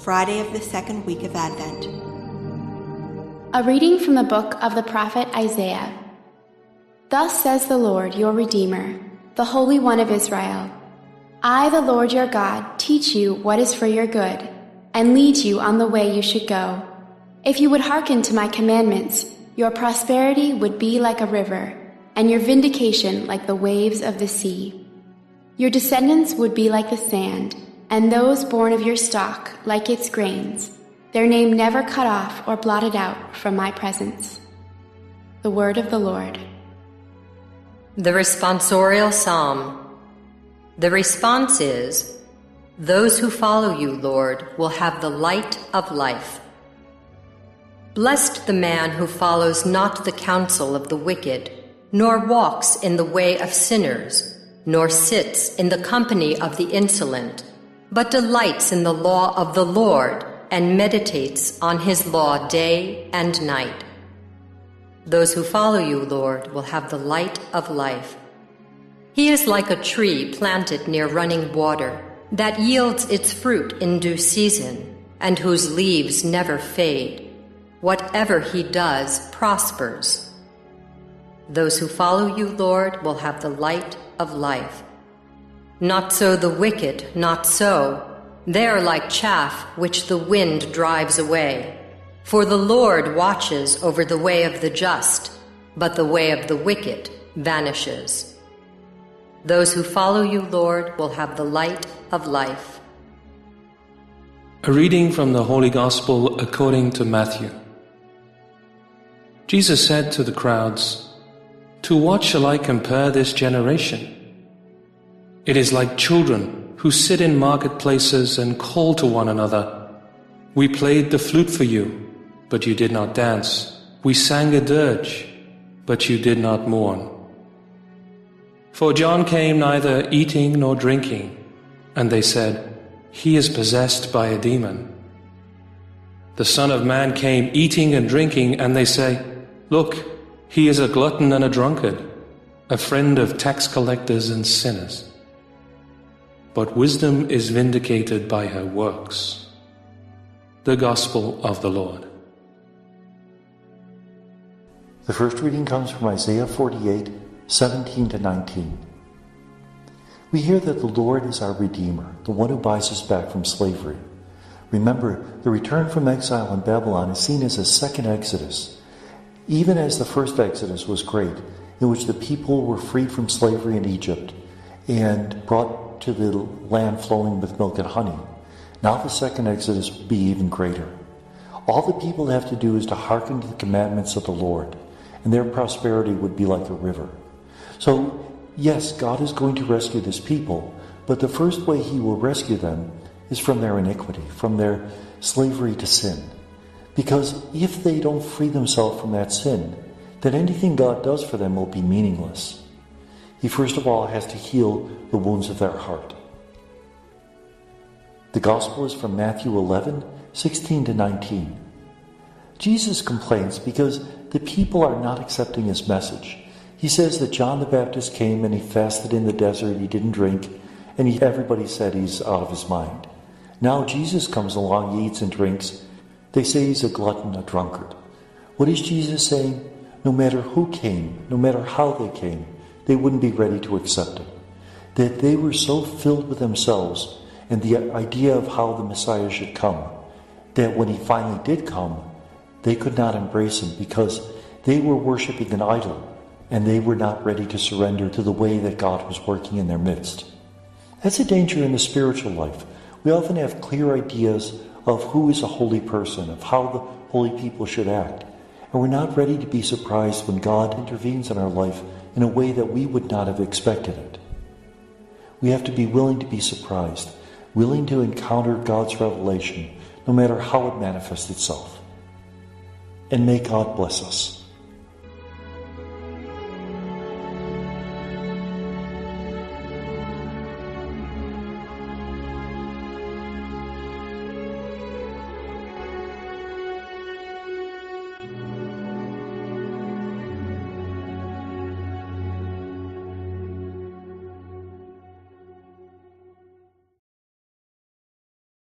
Friday of the second week of Advent. A reading from the book of the prophet Isaiah. Thus says the Lord, your Redeemer, the Holy One of Israel. I, the Lord your God, teach you what is for your good, and lead you on the way you should go. If you would hearken to my commandments, your prosperity would be like a river, and your vindication like the waves of the sea. Your descendants would be like the sand, and those born of your stock like its grains, their name never cut off or blotted out from my presence. The word of the Lord. The responsorial psalm. The response is, those who follow you, Lord, will have the light of life. Blessed the man who follows not the counsel of the wicked, nor walks in the way of sinners, nor sits in the company of the insolent, but delights in the law of the Lord and meditates on his law day and night. Those who follow you, Lord, will have the light of life. He is like a tree planted near running water that yields its fruit in due season and whose leaves never fade. Whatever he does prospers. Those who follow you, Lord, will have the light of life. Not so the wicked, not so. They are like chaff which the wind drives away. For the Lord watches over the way of the just, but the way of the wicked vanishes. Those who follow you, Lord, will have the light of life. A reading from the Holy Gospel according to Matthew. Jesus said to the crowds, "To what shall I compare this generation? It is like children who sit in marketplaces and call to one another. We played the flute for you, but you did not dance. We sang a dirge, but you did not mourn. For John came neither eating nor drinking, and they said, 'He is possessed by a demon.' The Son of Man came eating and drinking, and they say, 'Look, he is a glutton and a drunkard, a friend of tax collectors and sinners.' But wisdom is vindicated by her works." The Gospel of the Lord. The first reading comes from Isaiah 48, 17 to 19. We hear that the Lord is our Redeemer, the one who buys us back from slavery. Remember, the return from exile in Babylon is seen as a second Exodus. Even as the first Exodus was great, in which the people were freed from slavery in Egypt and brought to the land flowing with milk and honey, now the second Exodus will be even greater. All the people have to do is to hearken to the commandments of the Lord, and their prosperity would be like a river. So, yes, God is going to rescue this people, but the first way he will rescue them is from their iniquity, from their slavery to sin. Because if they don't free themselves from that sin, then anything God does for them will be meaningless. He first of all has to heal the wounds of their heart. The Gospel is from Matthew 11, 16 to 19. Jesus complains because the people are not accepting his message. He says that John the Baptist came and he fasted in the desert, he didn't drink, and everybody said he's out of his mind. Now Jesus comes along, he eats and drinks. They say he's a glutton, a drunkard. What is Jesus saying? No matter who came, no matter how they came, they wouldn't be ready to accept it. That they were so filled with themselves and the idea of how the Messiah should come, that when he finally did come, they could not embrace him because they were worshiping an idol and they were not ready to surrender to the way that God was working in their midst. That's a danger in the spiritual life. We often have clear ideas of who is a holy person, of how the holy people should act, and we're not ready to be surprised when God intervenes in our life in a way that we would not have expected it. We have to be willing to be surprised, willing to encounter God's revelation, no matter how it manifests itself. And may God bless us.